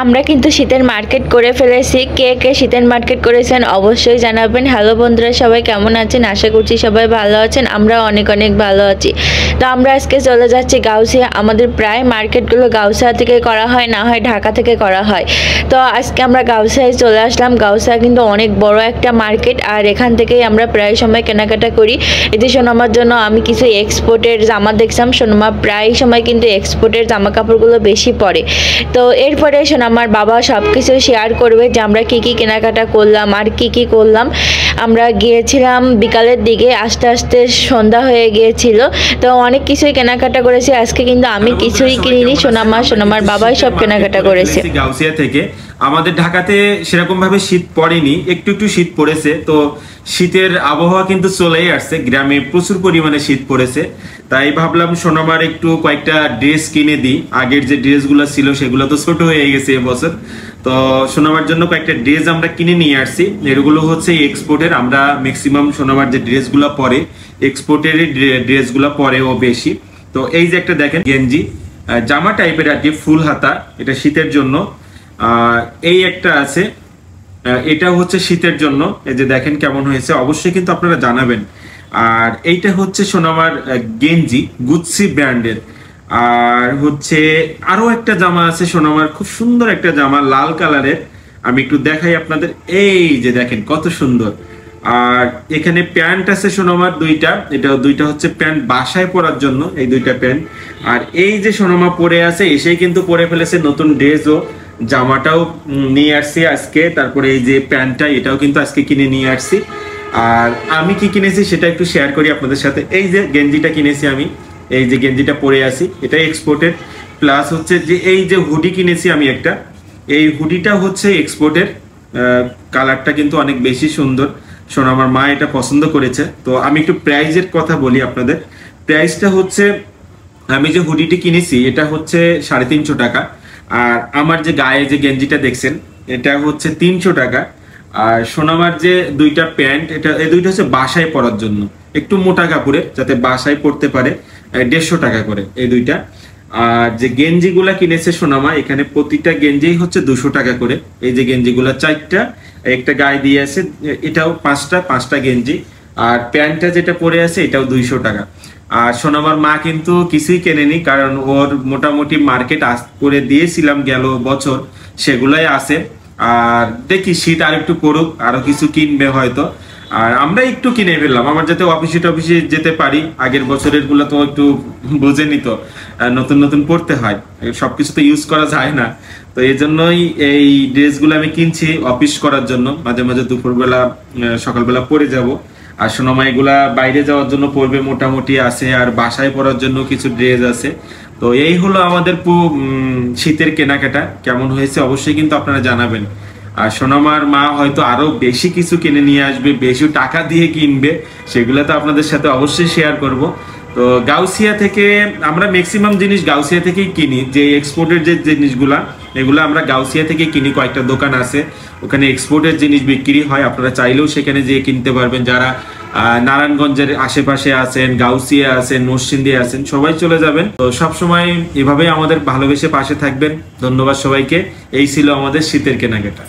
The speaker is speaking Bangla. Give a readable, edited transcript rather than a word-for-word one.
আমরা কিন্তু শীতের মার্কেট করে ফেলেছি। কে কে শীতের মার্কেট করেছেন অবশ্যই জানাবেন। হ্যালো বন্ধুরা, সবাই কেমন আছেন? আশা করছি সবাই ভালো আছেন। আমরা অনেক অনেক ভালো আছি। তো আমরা আজকে চলে যাচ্ছি গাউসিয়া। আমাদের প্রায় মার্কেটগুলো গাউসিয়া থেকে করা হয়, না হয় ঢাকা থেকে করা হয়। তো আজকে আমরা গাউসিয়ায় চলে আসলাম। গাউসিয়া কিন্তু অনেক বড় একটা মার্কেট, আর এখান থেকেই আমরা প্রায় সময় কেনাকাটা করি। এতে সোনামার জন্য আমি কিছু এক্সপোর্টের জামা দেখছিলাম। সোনামা প্রায় সময় কিন্তু এক্সপোর্টের জামা কাপড়গুলো বেশি পরে। তো এরপরে আমার বাবা সব কিছু শেয়ার করবে যে আমরা কী কী কেনাকাটা করলাম আর কি করলাম। আমরা গিয়েছিলাম বিকালের দিকে, আস্তে আস্তে সন্ধ্যা হয়ে গিয়েছিল। তো অনেক কিছুই কেনাকাটা করেছি আজকে, কিন্তু আমি কিছুই কিনিনি। সোনামার বাবাই সব কেনাকাটা করেছে। গাউসিয়া থেকে আমাদের ঢাকাতে সেরকম ভাবে শীত পড়েনি, একটু একটু শীত পড়েছে। তো শীতের আবহাওয়া কিন্তু চলেই আসছে, গ্রামে প্রচুর পরিমাণে শীত পড়েছে। তাই ভাবলাম সোনামার একটু কয়েকটা ড্রেস কিনে দিই। আগের যে ড্রেসগুলো ছিল সেগুলো তো ছোট হয়ে গেছে এবছর। তো সোনামার জন্য কয়েকটা ড্রেস আমরা কিনে নিয়ে আসছি। এগুলো হচ্ছে এক্সপোর্টের। আমরা ম্যাক্সিমাম সোনামার যে ড্রেসগুলো পরে এক্সপোর্টের ড্রেসগুলো পরে ও বেশি। তো এই যে একটা দেখেন গেঞ্জি জামা টাইপের আর কি, ফুল হাতা, এটা শীতের জন্য। এই একটা আছে, এটা হচ্ছে শীতের জন্য। এই যে দেখেন কেমন হয়েছে, অবশ্যই কিন্তু আপনারা জানাবেন। আর এইটা হচ্ছে সোনামার গেঞ্জি, গুচ্ছি ব্র্যান্ডের। আর হচ্ছে আরো একটা জামা আছে সোনামার, খুব সুন্দর একটা জামা, লাল কালারের। আমি একটু দেখাই আপনাদের। এই যে দেখেন কত সুন্দর। আর এখানে প্যান্ট আছে সোনামার দুইটা, এটা দুইটা হচ্ছে প্যান্ট বাসায় পরার জন্য, এই দুইটা প্যান্ট। আর এই যে সোনামা পরে আছে, এসেই কিন্তু পরে ফেলেছে নতুন ড্রেসও। জামাটাও নিয়ে আসছি আজকে, তারপরে এই যে প্যান্টটা, এটাও কিন্তু আজকে কিনে নিয়ে আসছি। আর আমি কি কিনেছি সেটা একটু শেয়ার করি আপনাদের সাথে। এই যে গেঞ্জিটা কিনেছি আমি, এই যে গেঞ্জিটা পরে আছি, এটা এক্সপোর্টের। প্লাস হচ্ছে যে এই যে হুডি কিনেছি আমি একটা, এই হুডিটা হচ্ছে এক্সপোর্টের। কালারটা কিন্তু অনেক বেশি সুন্দর, আমার মা এটা পছন্দ করেছে। তো আমি একটু প্রাইজের কথা বলি আপনাদের। প্রাইসটা হচ্ছে, আমি যে হুডিটি কিনেছি এটা হচ্ছে 350 টাকা। আর আমার যে গায়ে যে গেঞ্জিটা দেখছেন এটা হচ্ছে 300 টাকা। আর সোনামার যে দুইটা প্যান্ট, এটা এই দুইটা হচ্ছে বাসায় পরার জন্য, একটু মোটা কাপড়ের, যাতে বাসায় পরতে পারে, 150 টাকা করে এই দুইটা। আর যে গেঞ্জিগুলা কিনেছে সোনামা, এখানে প্রতিটা গেঞ্জি হচ্ছে 200 টাকা করে। এই যে গেঞ্জিগুলা 4টা, একটা গায়ে দিয়ে আছে, এটাও 5টা গেঞ্জি। আর প্যান্টটা যেটা পরে আছে এটাও 200 টাকা। আর সোনামার মা কিন্তু কিছুই কেনেনি, কারণ ওর মোটামুটি মার্কেট করে দিয়েছিলাম গেল বছর, সেগুলাই আছে। আর দেখি শীত আর একটু পড়ুক, আরো কিছু কিনবে হয়তো। আর আমরা একটু কিনে ফেললাম, আমার যাতে অফিসে যেতে পারি। আগের বছরের গুলো তো একটু বুঝে নিত, নতুন নতুন পড়তে হয়, সবকিছু তো ইউজ করা যায় না। তো এই জন্যই এই ড্রেসগুলো আমি কিনছি অফিস করার জন্য, মাঝে মাঝে দুপুরবেলা সকালবেলা পরে যাব। আর সোনামা এগুলা বাইরে যাওয়ার জন্য পরবে মোটামুটি আছে, আর বাসায় পরার জন্য কিছু ড্রেস আছে। তো এই হলো আমাদের শীতের কেনাকাটা। কেমন হয়েছে অবশ্যই কিন্তু আপনারা জানাবেন। আর সোনামার মা হয়তো আরো বেশি কিছু কিনে নিয়ে আসবে, বেশি টাকা দিয়ে কিনবে, সেগুলো তো আপনাদের সাথে অবশ্যই শেয়ার করব। তো গাউসিয়া থেকে আমরা ম্যাক্সিমাম জিনিস গাউসিয়া থেকেই কিনি। যে এক্সপোর্টের যে জিনিসগুলা, এগুলো আমরা গাউসিয়া থেকে কিনি। কয়েকটা দোকান আছে ওখানে এক্সপোর্টের জিনিস বিক্রি হয়, আপনারা চাইলেও সেখানে যেয়ে কিনতে পারবেন। যারা নারায়ণগঞ্জের আশেপাশে আছেন, গাউসিয়া আছেন, নরসিংদী আছেন, সবাই চলে যাবেন। তো সবসময় এভাবেই আমাদের ভালোবেসে পাশে থাকবেন। ধন্যবাদ সবাইকে। এই ছিল আমাদের শীতের কেনাকাটা।